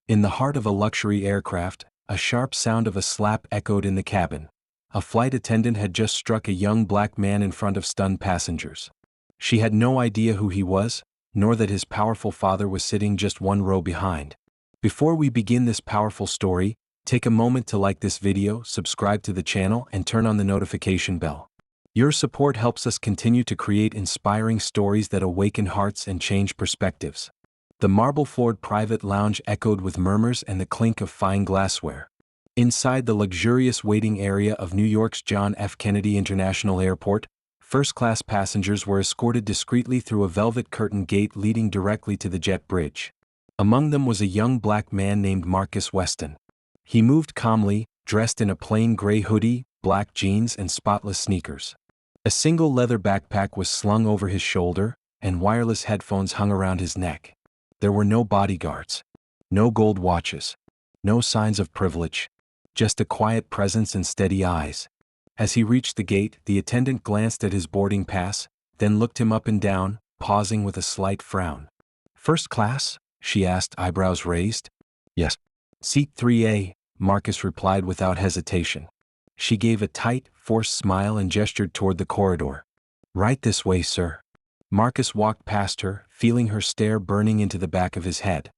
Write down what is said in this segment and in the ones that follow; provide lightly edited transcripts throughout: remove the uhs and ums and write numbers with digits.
In the heart of a luxury aircraft, a sharp sound of a slap echoed in the cabin. A flight attendant had just struck a young black man in front of stunned passengers. She had no idea who he was, nor that his powerful father was sitting just one row behind. Before we begin this powerful story, take a moment to like this video, subscribe to the channel, and turn on the notification bell. Your support helps us continue to create inspiring stories that awaken hearts and change perspectives. The marble-floored private lounge echoed with murmurs and the clink of fine glassware. Inside the luxurious waiting area of New York's John F. Kennedy International Airport, first-class passengers were escorted discreetly through a velvet curtain gate leading directly to the jet bridge. Among them was a young black man named Marcus Weston. He moved calmly, dressed in a plain gray hoodie, black jeans, and spotless sneakers. A single leather backpack was slung over his shoulder, and wireless headphones hung around his neck. There were no bodyguards, no gold watches, no signs of privilege, just a quiet presence and steady eyes. As he reached the gate, the attendant glanced at his boarding pass, then looked him up and down, pausing with a slight frown. "First class?" she asked, eyebrows raised. "Yes." "Seat 3A, Marcus replied without hesitation. She gave a tight, forced smile and gestured toward the corridor. "Right this way, sir." Marcus walked past her, feeling her stare burning into the back of his head.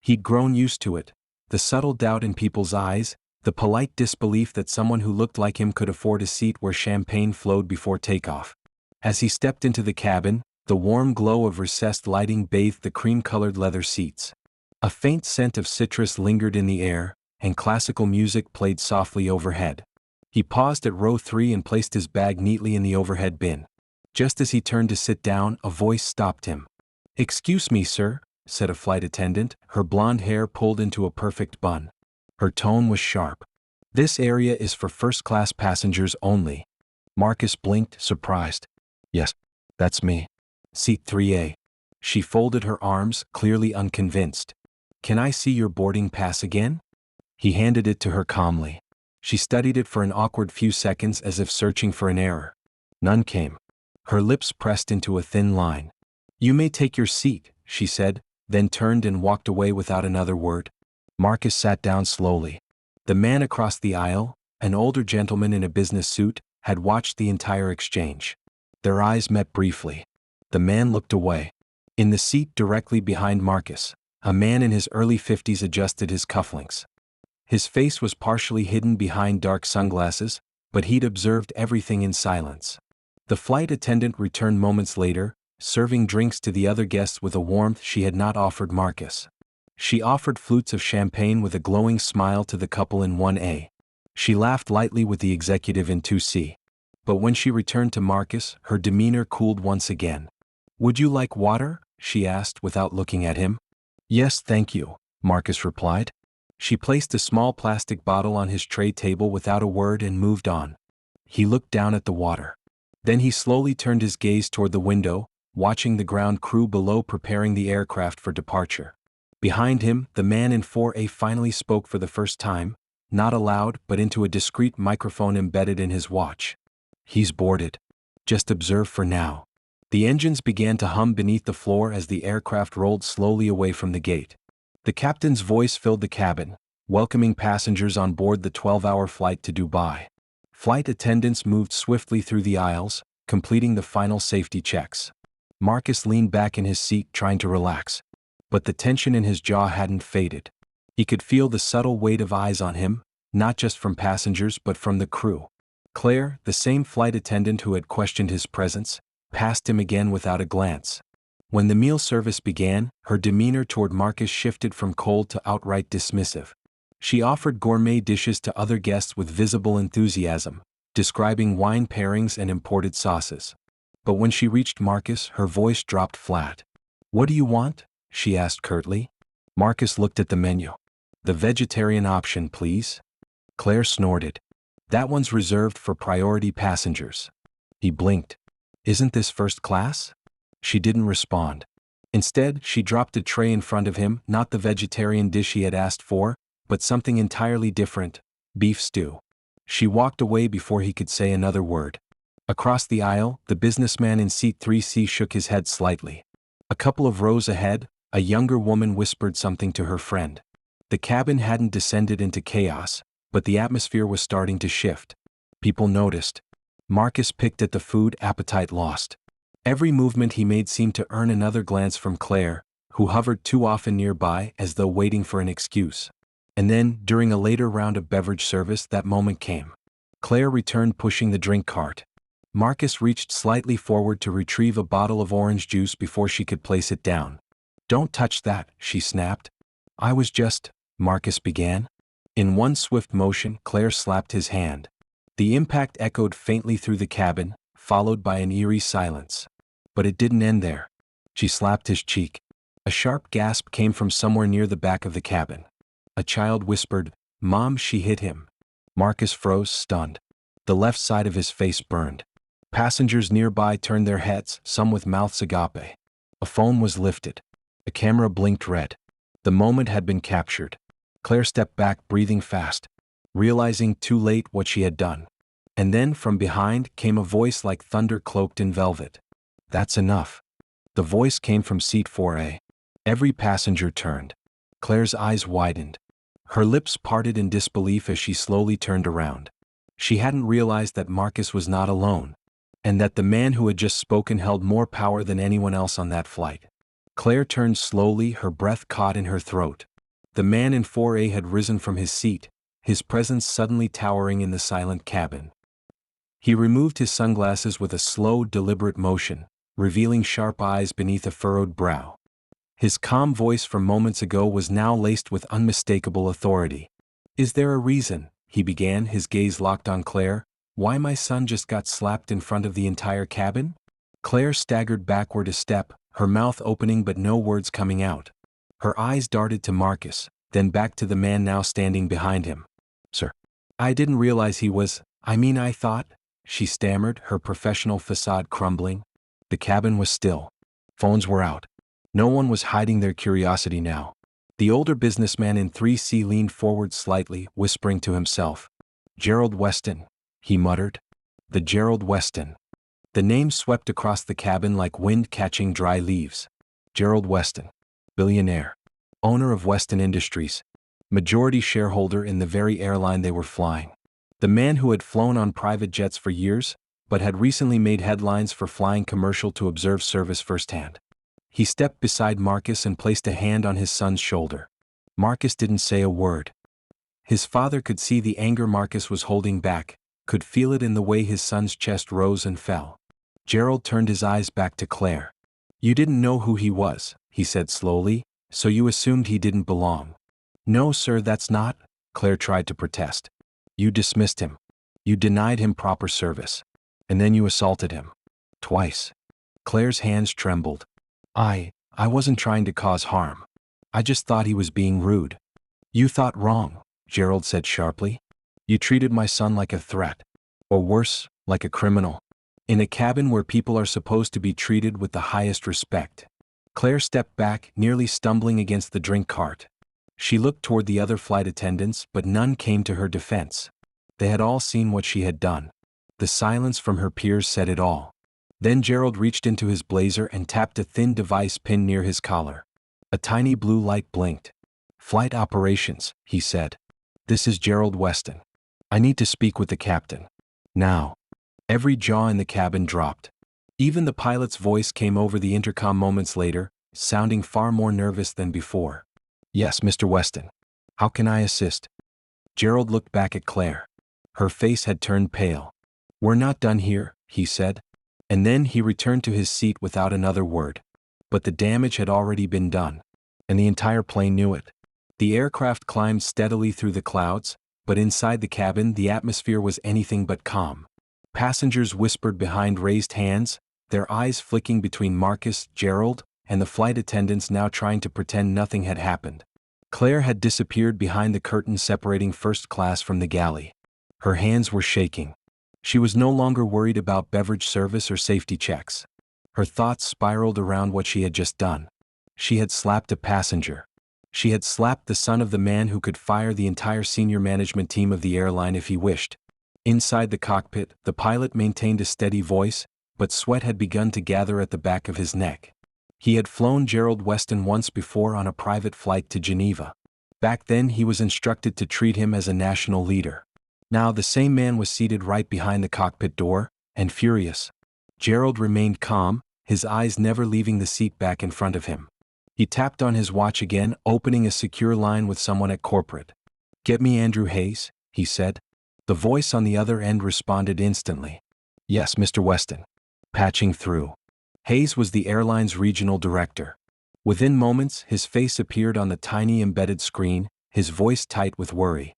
He'd grown used to it, the subtle doubt in people's eyes, the polite disbelief that someone who looked like him could afford a seat where champagne flowed before takeoff. As he stepped into the cabin, the warm glow of recessed lighting bathed the cream-colored leather seats. A faint scent of citrus lingered in the air, and classical music played softly overhead. He paused at row 3 and placed his bag neatly in the overhead bin. Just as he turned to sit down, a voice stopped him. "Excuse me, sir," said a flight attendant, her blonde hair pulled into a perfect bun. Her tone was sharp. "This area is for first-class passengers only." Marcus blinked, surprised. "Yes, that's me. Seat 3A. She folded her arms, clearly unconvinced. "Can I see your boarding pass again?" He handed it to her calmly. She studied it for an awkward few seconds as if searching for an error. None came. Her lips pressed into a thin line. "You may take your seat," she said, then turned and walked away without another word. Marcus sat down slowly. The man across the aisle, an older gentleman in a business suit, had watched the entire exchange. Their eyes met briefly. The man looked away. In the seat directly behind Marcus, a man in his early 50s adjusted his cufflinks. His face was partially hidden behind dark sunglasses, but he'd observed everything in silence. The flight attendant returned moments later, serving drinks to the other guests with a warmth she had not offered Marcus. She offered flutes of champagne with a glowing smile to the couple in 1A. She laughed lightly with the executive in 2C. But when she returned to Marcus, her demeanor cooled once again. "Would you like water?" she asked without looking at him. "Yes, thank you," Marcus replied. She placed a small plastic bottle on his tray table without a word and moved on. He looked down at the water. Then he slowly turned his gaze toward the window, watching the ground crew below preparing the aircraft for departure. Behind him, the man in 4A finally spoke for the first time, not aloud but into a discreet microphone embedded in his watch. "He's boarded. Just observe for now." The engines began to hum beneath the floor as the aircraft rolled slowly away from the gate. The captain's voice filled the cabin, welcoming passengers on board the 12-hour flight to Dubai. Flight attendants moved swiftly through the aisles, completing the final safety checks. Marcus leaned back in his seat trying to relax. But the tension in his jaw hadn't faded. He could feel the subtle weight of eyes on him, not just from passengers but from the crew. Claire, the same flight attendant who had questioned his presence, passed him again without a glance. When the meal service began, her demeanor toward Marcus shifted from cold to outright dismissive. She offered gourmet dishes to other guests with visible enthusiasm, describing wine pairings and imported sauces. But when she reached Marcus, her voice dropped flat. "What do you want?" she asked curtly. Marcus looked at the menu. "The vegetarian option, please." Claire snorted. "That one's reserved for priority passengers." He blinked. "Isn't this first class?" She didn't respond. Instead, she dropped a tray in front of him, not the vegetarian dish he had asked for, but something entirely different, beef stew. She walked away before he could say another word. Across the aisle, the businessman in seat 3C shook his head slightly. A couple of rows ahead, a younger woman whispered something to her friend. The cabin hadn't descended into chaos, but the atmosphere was starting to shift. People noticed. Marcus picked at the food, appetite lost. Every movement he made seemed to earn another glance from Claire, who hovered too often nearby as though waiting for an excuse. And then, during a later round of beverage service, that moment came. Claire returned pushing the drink cart. Marcus reached slightly forward to retrieve a bottle of orange juice before she could place it down. "Don't touch that," she snapped. "I was just," Marcus began. In one swift motion, Claire slapped his hand. The impact echoed faintly through the cabin, followed by an eerie silence. But it didn't end there. She slapped his cheek. A sharp gasp came from somewhere near the back of the cabin. A child whispered, "Mom, she hit him." Marcus froze, stunned. The left side of his face burned. Passengers nearby turned their heads, some with mouths agape. A phone was lifted. A camera blinked red. The moment had been captured. Claire stepped back, breathing fast, realizing too late what she had done. And then, from behind, came a voice like thunder cloaked in velvet. "That's enough." The voice came from seat 4A. Every passenger turned. Claire's eyes widened. Her lips parted in disbelief as she slowly turned around. She hadn't realized that Marcus was not alone, and that the man who had just spoken held more power than anyone else on that flight. Claire turned slowly, her breath caught in her throat. The man in 4A had risen from his seat, his presence suddenly towering in the silent cabin. He removed his sunglasses with a slow, deliberate motion, revealing sharp eyes beneath a furrowed brow. His calm voice from moments ago was now laced with unmistakable authority. "Is there a reason?" he began, his gaze locked on Claire. "Why my son just got slapped in front of the entire cabin?" Claire staggered backward a step, her mouth opening but no words coming out. Her eyes darted to Marcus, then back to the man now standing behind him. "Sir, I didn't realize he was, I thought," she stammered, her professional facade crumbling. The cabin was still. Phones were out. No one was hiding their curiosity now. The older businessman in 3C leaned forward slightly, whispering to himself. "Gerald Weston," he muttered. The Gerald Weston. The name swept across the cabin like wind catching dry leaves. Gerald Weston. Billionaire. Owner of Weston Industries. Majority shareholder in the very airline they were flying. The man who had flown on private jets for years, but had recently made headlines for flying commercial to observe service firsthand. He stepped beside Marcus and placed a hand on his son's shoulder. Marcus didn't say a word. His father could see the anger Marcus was holding back, could feel it in the way his son's chest rose and fell. Gerald turned his eyes back to Claire. "You didn't know who he was," he said slowly, "so you assumed he didn't belong." "No, sir, that's not," Claire tried to protest. "You dismissed him. You denied him proper service. And then you assaulted him. Twice." Claire's hands trembled. I wasn't trying to cause harm. I just thought he was being rude." "You thought wrong," Gerald said sharply. "You treated my son like a threat. Or worse, like a criminal. In a cabin where people are supposed to be treated with the highest respect." Claire stepped back, nearly stumbling against the drink cart. She looked toward the other flight attendants, but none came to her defense. They had all seen what she had done. The silence from her peers said it all. Then Gerald reached into his blazer and tapped a thin device pinned near his collar. A tiny blue light blinked. "Flight operations," he said. "This is Gerald Weston. I need to speak with the captain. Now." Every jaw in the cabin dropped. Even the pilot's voice came over the intercom moments later, sounding far more nervous than before. "Yes, Mr. Weston. How can I assist?" Gerald looked back at Claire. Her face had turned pale. "We're not done here," he said. And then he returned to his seat without another word. But the damage had already been done. And the entire plane knew it. The aircraft climbed steadily through the clouds, but inside the cabin the atmosphere was anything but calm. Passengers whispered behind raised hands, their eyes flicking between Marcus, Gerald, and the flight attendants now trying to pretend nothing had happened. Claire had disappeared behind the curtain separating first class from the galley. Her hands were shaking. She was no longer worried about beverage service or safety checks. Her thoughts spiraled around what she had just done. She had slapped a passenger. She had slapped the son of the man who could fire the entire senior management team of the airline if he wished. Inside the cockpit, the pilot maintained a steady voice, but sweat had begun to gather at the back of his neck. He had flown Gerald Weston once before on a private flight to Geneva. Back then he was instructed to treat him as a national leader. Now the same man was seated right behind the cockpit door, and furious. Gerald remained calm, his eyes never leaving the seat back in front of him. He tapped on his watch again, opening a secure line with someone at corporate. "Get me Andrew Hayes," he said. The voice on the other end responded instantly. "Yes, Mr. Weston." Patching through. Hayes was the airline's regional director. Within moments, his face appeared on the tiny embedded screen, his voice tight with worry.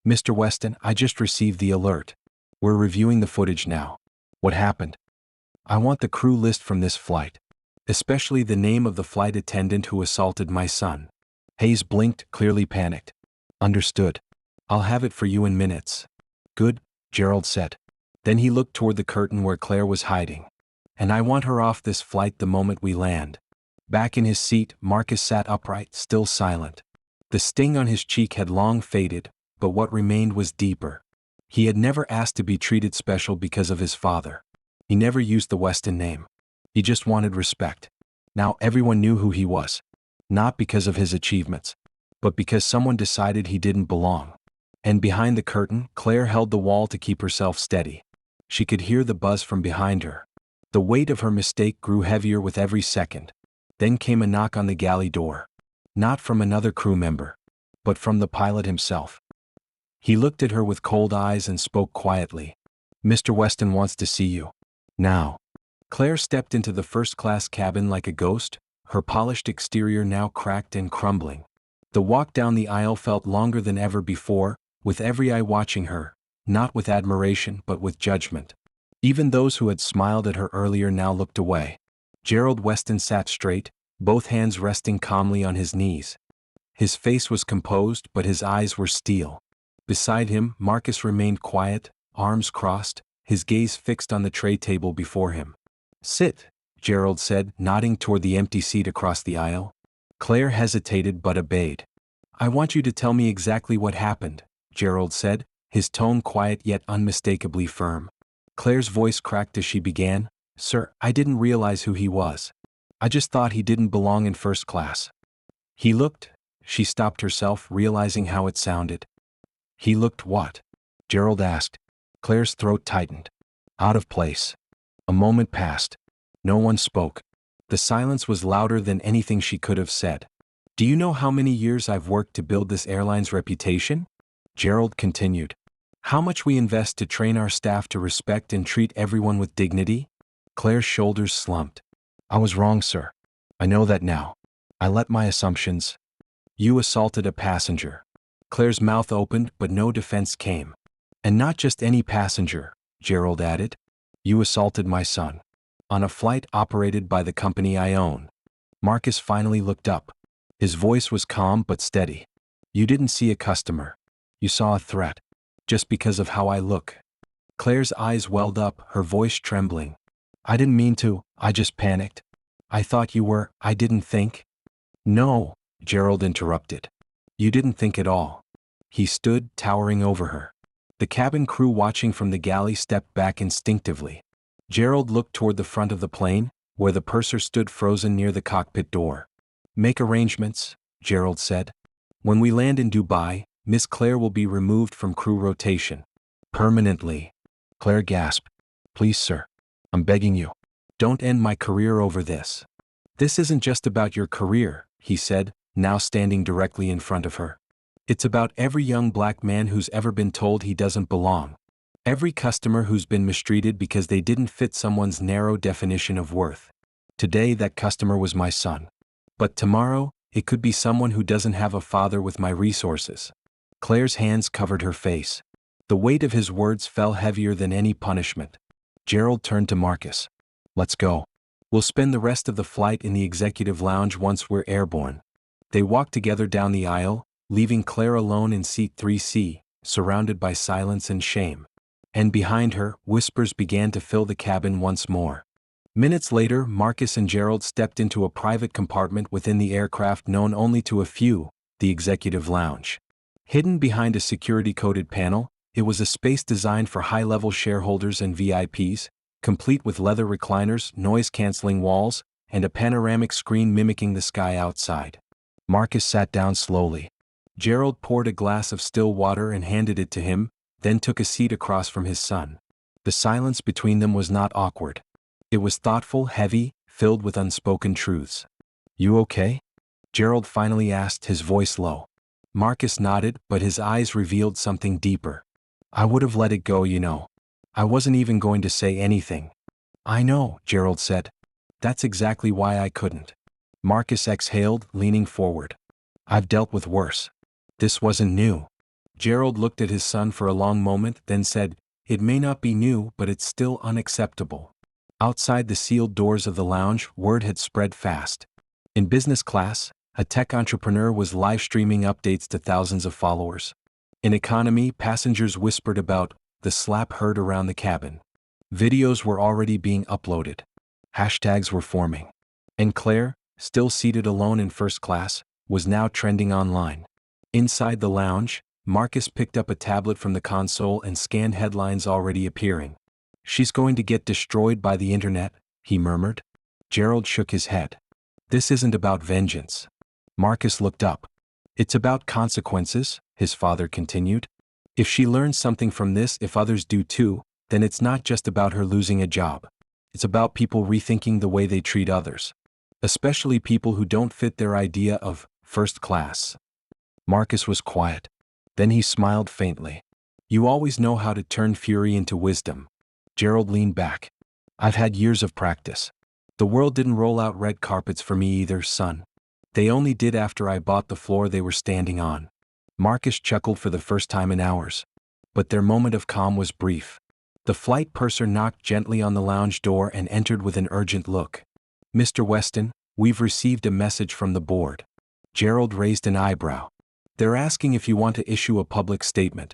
"Mr. Weston, I just received the alert. We're reviewing the footage now." "What happened?" "I want the crew list from this flight. Especially the name of the flight attendant who assaulted my son." Hayes blinked, clearly panicked. "Understood. I'll have it for you in minutes." "Good," Gerald said. Then he looked toward the curtain where Claire was hiding. "And I want her off this flight the moment we land." Back in his seat, Marcus sat upright, still silent. The sting on his cheek had long faded, but what remained was deeper. He had never asked to be treated special because of his father. He never used the Weston name. He just wanted respect. Now everyone knew who he was. Not because of his achievements, but because someone decided he didn't belong. And behind the curtain, Claire held the wall to keep herself steady. She could hear the buzz from behind her. The weight of her mistake grew heavier with every second. Then came a knock on the galley door. Not from another crew member, but from the pilot himself. He looked at her with cold eyes and spoke quietly. "Mr. Weston wants to see you. Now." Claire stepped into the first-class cabin like a ghost, her polished exterior now cracked and crumbling. The walk down the aisle felt longer than ever before, with every eye watching her, not with admiration but with judgment. Even those who had smiled at her earlier now looked away. Gerald Weston sat straight, both hands resting calmly on his knees. His face was composed, but his eyes were steel. Beside him, Marcus remained quiet, arms crossed, his gaze fixed on the tray table before him. "Sit," Gerald said, nodding toward the empty seat across the aisle. Claire hesitated but obeyed. "I want you to tell me exactly what happened," Gerald said, his tone quiet yet unmistakably firm. Claire's voice cracked as she began. "Sir, I didn't realize who he was. I just thought he didn't belong in first class." "He looked," she stopped herself, realizing how it sounded. "He looked what?" Gerald asked. Claire's throat tightened. "Out of place." A moment passed. No one spoke. The silence was louder than anything she could have said. "Do you know how many years I've worked to build this airline's reputation?" Gerald continued. "How much we invest to train our staff to respect and treat everyone with dignity?" Claire's shoulders slumped. "I was wrong, sir. I know that now. I let my assumptions." "You assaulted a passenger." Claire's mouth opened, but no defense came. "And not just any passenger," Gerald added. "You assaulted my son. On a flight operated by the company I own." Marcus finally looked up. His voice was calm but steady. "You didn't see a customer. You saw a threat. Just because of how I look." Claire's eyes welled up, her voice trembling. "I didn't mean to, I just panicked. I thought you were, I didn't think." "No," Gerald interrupted. "You didn't think at all." He stood, towering over her. The cabin crew watching from the galley stepped back instinctively. Gerald looked toward the front of the plane, where the purser stood frozen near the cockpit door. "Make arrangements," Gerald said. "When we land in Dubai, Miss Claire will be removed from crew rotation. Permanently." Claire gasped. "Please, sir. I'm begging you. Don't end my career over this." "This isn't just about your career," he said, now standing directly in front of her. "It's about every young black man who's ever been told he doesn't belong. Every customer who's been mistreated because they didn't fit someone's narrow definition of worth. Today that customer was my son. But tomorrow, it could be someone who doesn't have a father with my resources." Claire's hands covered her face. The weight of his words fell heavier than any punishment. Gerald turned to Marcus. "Let's go. We'll spend the rest of the flight in the executive lounge once we're airborne." They walked together down the aisle, leaving Claire alone in seat 3C, surrounded by silence and shame. And behind her, whispers began to fill the cabin once more. Minutes later, Marcus and Gerald stepped into a private compartment within the aircraft known only to a few, the executive lounge. Hidden behind a security-coded panel, it was a space designed for high-level shareholders and VIPs, complete with leather recliners, noise-canceling walls, and a panoramic screen mimicking the sky outside. Marcus sat down slowly. Gerald poured a glass of still water and handed it to him, then took a seat across from his son. The silence between them was not awkward. It was thoughtful, heavy, filled with unspoken truths. "You okay?" Gerald finally asked, his voice low. Marcus nodded, but his eyes revealed something deeper. "I would have let it go, you know. I wasn't even going to say anything." "I know," Gerald said. "That's exactly why I couldn't." Marcus exhaled, leaning forward. "I've dealt with worse. This wasn't new." Gerald looked at his son for a long moment, then said, "It may not be new, but it's still unacceptable." Outside the sealed doors of the lounge, word had spread fast. In business class, a tech entrepreneur was live-streaming updates to thousands of followers. In economy, passengers whispered about the slap heard around the cabin. Videos were already being uploaded. Hashtags were forming. And Claire, still seated alone in first class, was now trending online. Inside the lounge, Marcus picked up a tablet from the console and scanned headlines already appearing. "She's going to get destroyed by the internet," he murmured. Gerald shook his head. "This isn't about vengeance." Marcus looked up. "It's about consequences," his father continued. "If she learns something from this, if others do too, then it's not just about her losing a job. It's about people rethinking the way they treat others. Especially people who don't fit their idea of first class." Marcus was quiet. Then he smiled faintly. "You always know how to turn fury into wisdom." Gerald leaned back. "I've had years of practice. The world didn't roll out red carpets for me either, son. They only did after I bought the floor they were standing on." Marcus chuckled for the first time in hours. But their moment of calm was brief. The flight purser knocked gently on the lounge door and entered with an urgent look. "Mr. Weston, we've received a message from the board." Gerald raised an eyebrow. "They're asking if you want to issue a public statement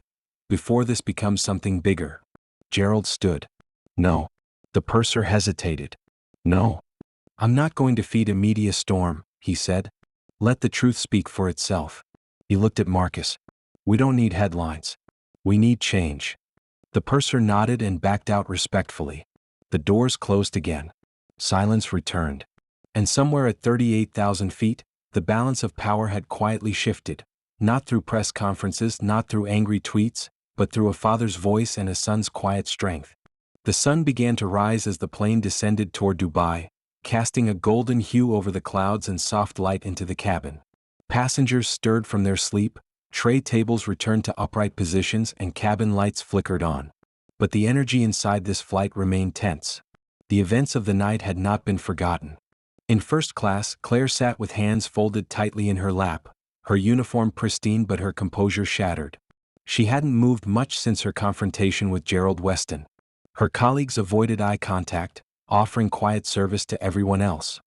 before this becomes something bigger." Gerald stood. "No." The purser hesitated. "No. I'm not going to feed a media storm," he said. "Let the truth speak for itself." He looked at Marcus. "We don't need headlines. We need change." The purser nodded and backed out respectfully. The doors closed again. Silence returned. And somewhere at 38,000 feet, the balance of power had quietly shifted. Not through press conferences, not through angry tweets, but through a father's voice and a son's quiet strength. The sun began to rise as the plane descended toward Dubai, casting a golden hue over the clouds and soft light into the cabin. Passengers stirred from their sleep, tray tables returned to upright positions, and cabin lights flickered on. But the energy inside this flight remained tense. The events of the night had not been forgotten. In first class, Claire sat with hands folded tightly in her lap, her uniform pristine but her composure shattered. She hadn't moved much since her confrontation with Gerald Weston. Her colleagues avoided eye contact, offering quiet service to everyone else.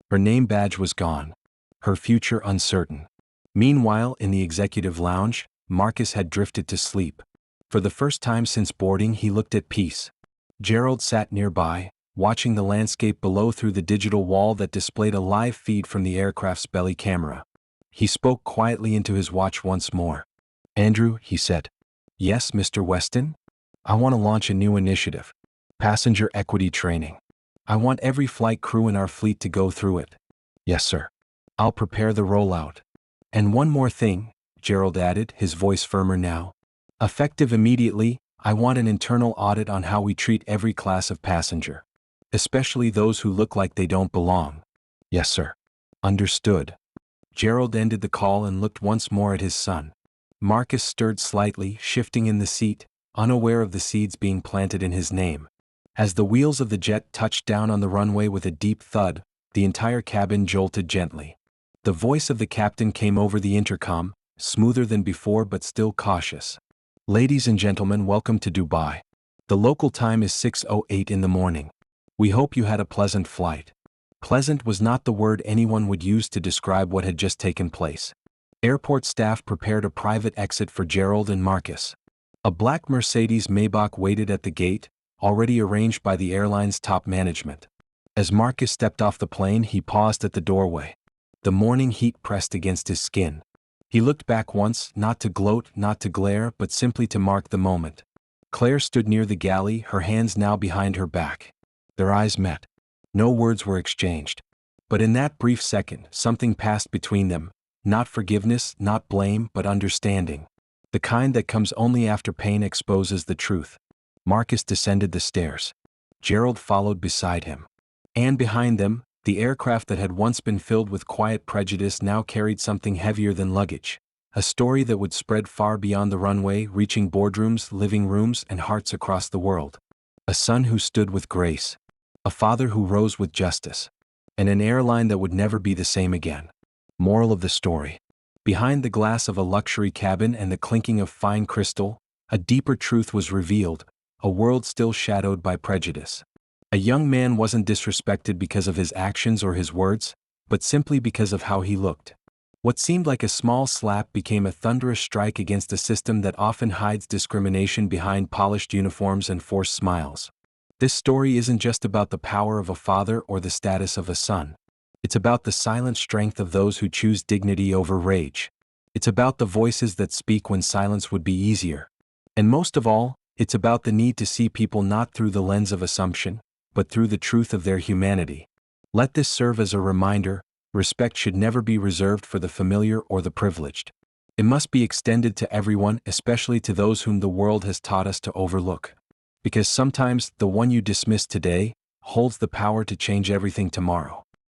Her name badge was gone. Her future uncertain. Meanwhile, in the executive lounge, Marcus had drifted to sleep. For the first time since boarding, he looked at peace. Gerald sat nearby, watching the landscape below through the digital wall that displayed a live feed from the aircraft's belly camera. He spoke quietly into his watch once more. "Andrew," he said. "Yes, Mr. Weston? I want to launch a new initiative. Passenger equity training. I want every flight crew in our fleet to go through it." "Yes, sir. I'll prepare the rollout." "And one more thing," Gerald added, his voice firmer now. "Effective immediately, I want an internal audit on how we treat every class of passenger. Especially those who look like they don't belong." "Yes, sir." "Understood." Gerald ended the call and looked once more at his son. Marcus stirred slightly, shifting in the seat, unaware of the seeds being planted in his name. As the wheels of the jet touched down on the runway with a deep thud, the entire cabin jolted gently. The voice of the captain came over the intercom, smoother than before but still cautious. "Ladies and gentlemen, welcome to Dubai. The local time is 6:08 in the morning. We hope you had a pleasant flight." Pleasant was not the word anyone would use to describe what had just taken place. Airport staff prepared a private exit for Gerald and Marcus. A black Mercedes Maybach waited at the gate, already arranged by the airline's top management. As Marcus stepped off the plane, he paused at the doorway. The morning heat pressed against his skin. He looked back once, not to gloat, not to glare, but simply to mark the moment. Claire stood near the galley, her hands now behind her back. Their eyes met. No words were exchanged. But in that brief second, something passed between them, Not forgiveness, not blame, but understanding. The kind that comes only after pain exposes the truth. Marcus descended the stairs. Gerald followed beside him. And behind them, the aircraft that had once been filled with quiet prejudice now carried something heavier than luggage. A story that would spread far beyond the runway, reaching boardrooms, living rooms, and hearts across the world. A son who stood with grace. A father who rose with justice. And an airline that would never be the same again. Moral of the story. Behind the glass of a luxury cabin and the clinking of fine crystal, a deeper truth was revealed, a world still shadowed by prejudice. A young man wasn't disrespected because of his actions or his words, but simply because of how he looked. What seemed like a small slap became a thunderous strike against a system that often hides discrimination behind polished uniforms and forced smiles. This story isn't just about the power of a father or the status of a son. It's about the silent strength of those who choose dignity over rage. It's about the voices that speak when silence would be easier. And most of all, it's about the need to see people not through the lens of assumption, but through the truth of their humanity. Let this serve as a reminder: respect should never be reserved for the familiar or the privileged. It must be extended to everyone, especially to those whom the world has taught us to overlook. Because sometimes the one you dismiss today holds the power to change everything tomorrow.